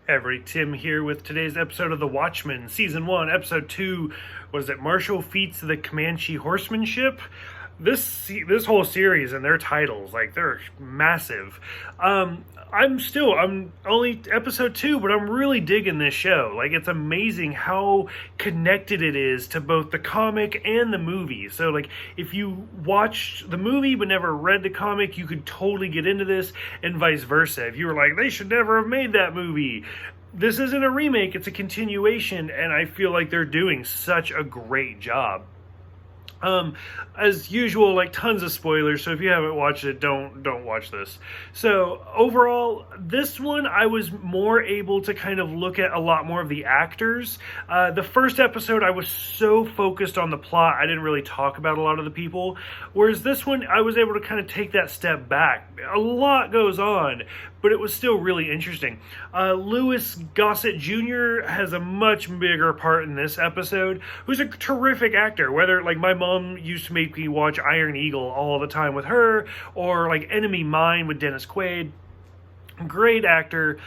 Every Tim here with today's episode of The Watchmen, Season 1, Episode 2. Was it Martial Feats of the Comanche Horsemanship? This whole series and their titles, like, they're massive. I'm only episode 2, but I'm really digging this show. Like, it's amazing how connected it is to both the comic and the movie. So, like, if you watched the movie but never read the comic, you could totally get into this, and vice versa. If you were like, they should never have made that movie, this isn't a remake, it's a continuation, and I feel like they're doing such a great job. As usual, like, tons of spoilers, so if you haven't watched it, don't watch this. So overall, this one I was more able to kind of look at a lot more of the actors. The first episode I was so focused on the plot, I didn't really talk about a lot of the people, whereas this one I was able to kind of take that step back. A lot goes on, but it was still really interesting. Louis Gossett Jr. has a much bigger part in this episode, who's a terrific actor. Whether, like, my mom used to make me watch Iron Eagle all the time with her, or like Enemy Mine with Dennis Quaid. Great actor.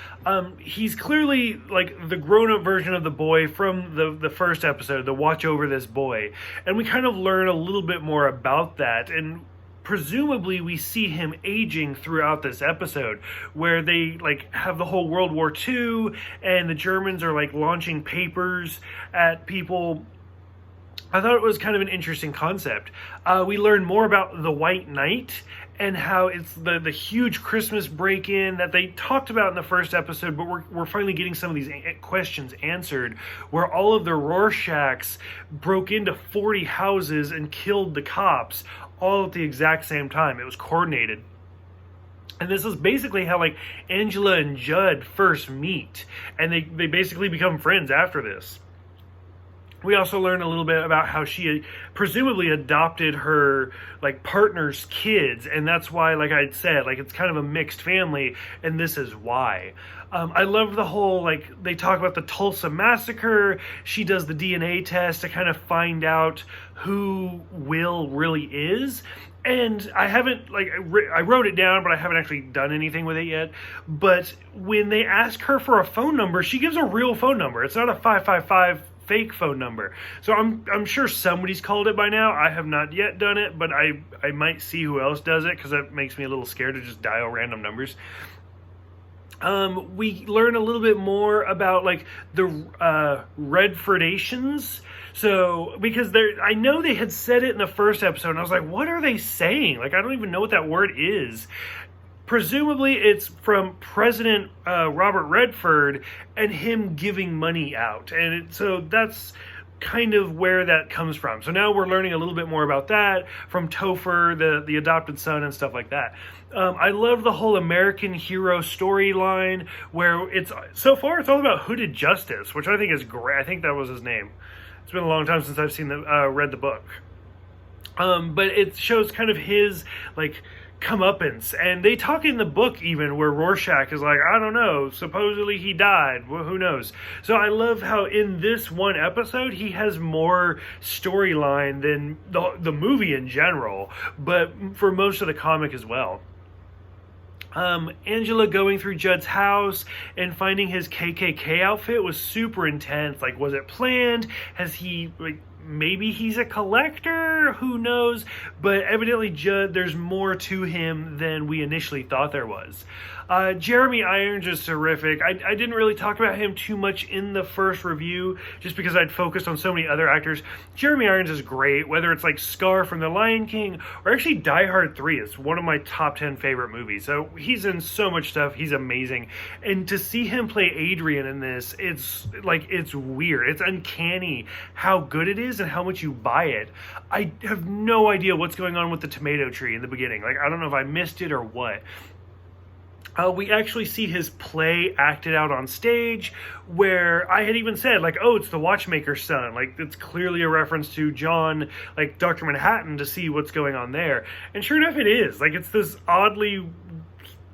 He's clearly like the grown-up version of the boy from the first episode, the Watch Over This Boy. And we kind of learn a little bit more about that, and presumably we see him aging throughout this episode, where they like have the whole World War II and the Germans are like launching papers at people. I thought it was kind of an interesting concept. We learn more about the White Knight and how it's the huge Christmas break-in that they talked about in the first episode, but we're finally getting some of these questions answered, where all of the Rorschachs broke into 40 houses and killed the cops all at the exact same time. It was coordinated. And this is basically how, like, Angela and Judd first meet, and they basically become friends after this. We also learn a little bit about how she presumably adopted her, like, partner's kids, and that's why, like I'd said, like, it's kind of a mixed family, and this is why. I love the whole, like, they talk about the Tulsa Massacre. She does the DNA test to kind of find out who Will really is. And I haven't, like, I wrote it down, but I haven't actually done anything with it yet. But when they ask her for a phone number, she gives a real phone number. It's not a 555 fake phone number. So I'm sure somebody's called it by now. I have not yet done it, but I might see who else does it, because that makes me a little scared to just dial random numbers. We learn a little bit more about, like, the Redfordations. So, because I know they had said it in the first episode, and I was like, what are they saying? Like, I don't even know what that word is. Presumably, it's from President Robert Redford and him giving money out. And so that's kind of where that comes from. So now we're learning a little bit more about that from Topher, the adopted son, and stuff like that. I love the whole American hero storyline, where so far it's all about Hooded Justice, which I think is great. I think that was his name. It's been a long time since I've read the book. But it shows kind of his, like, comeuppance, and they talk in the book even where Rorschach is like, I don't know, supposedly he died, well, who knows. So I love how in this one episode he has more storyline than the movie in general, but for most of the comic as well. Angela going through Judd's house and finding his KKK outfit was super intense. Like, was it planned? Has he, like, maybe he's a collector? Who knows? But evidently Judd, there's more to him than we initially thought there was. Jeremy Irons is terrific. I didn't really talk about him too much in the first review, just because I'd focused on so many other actors. Jeremy Irons is great, whether it's like Scar from The Lion King, or actually Die Hard 3. It's one of my top 10 favorite movies. So he's in so much stuff. He's amazing. And to see him play Adrian in this, it's weird. It's uncanny how good it is and how much you buy it. I have no idea what's going on with the tomato tree in the beginning. Like, I don't know if I missed it or what. We actually see his play acted out on stage, where I had even said, like, oh, it's the watchmaker's son. Like, it's clearly a reference to John, like, Dr. Manhattan, to see what's going on there. And sure enough, it is. Like, it's this oddly,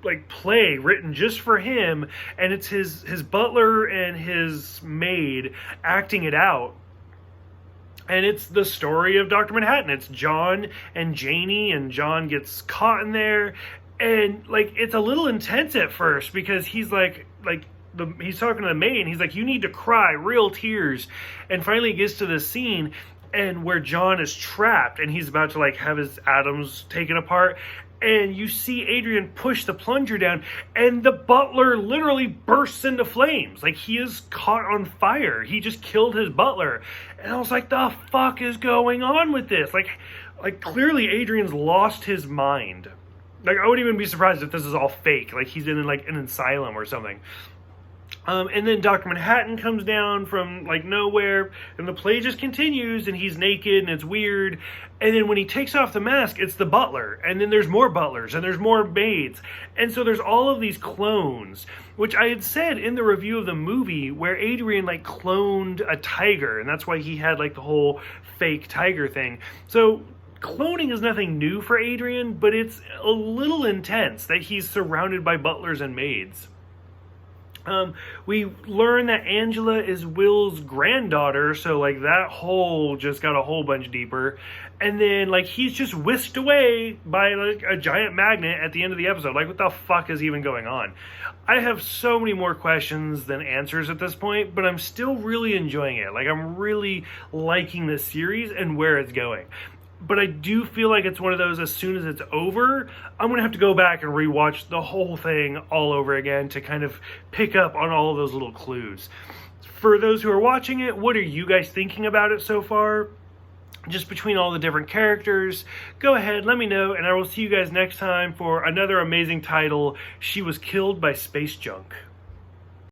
like, play written just for him, and it's his butler and his maid acting it out. And it's the story of Dr. Manhattan. It's John and Janie, and John gets caught in there. And, like, it's a little intense at first, because he's like he's talking to the maid, and he's like, you need to cry, real tears. And finally it gets to this scene and where John is trapped and he's about to like have his atoms taken apart. And you see Adrian push the plunger down, and the butler literally bursts into flames. Like, he is caught on fire. He just killed his butler. And I was like, the fuck is going on with this? Like clearly Adrian's lost his mind. Like, I wouldn't even be surprised if this is all fake. Like, he's in like an asylum or something. And then Dr. Manhattan comes down from like nowhere, and the play just continues, and he's naked, and it's weird. And then when he takes off the mask, it's the butler, and then there's more butlers, and there's more maids. And so there's all of these clones, which I had said in the review of the movie, where Adrian like cloned a tiger, and that's why he had like the whole fake tiger thing. So cloning is nothing new for Adrian, but it's a little intense that he's surrounded by butlers and maids. We learn that Angela is Will's granddaughter, so like that hole just got a whole bunch deeper. And then like he's just whisked away by like a giant magnet at the end of the episode. Like, what the fuck is even going on? I have so many more questions than answers at this point, but I'm still really enjoying it. Like, I'm really liking this series and where it's going. But I do feel like it's one of those, as soon as it's over, I'm going to have to go back and rewatch the whole thing all over again to kind of pick up on all of those little clues. For those who are watching it, what are you guys thinking about it so far? Just between all the different characters, go ahead, let me know, and I will see you guys next time for another amazing title, She Was Killed by Space Junk.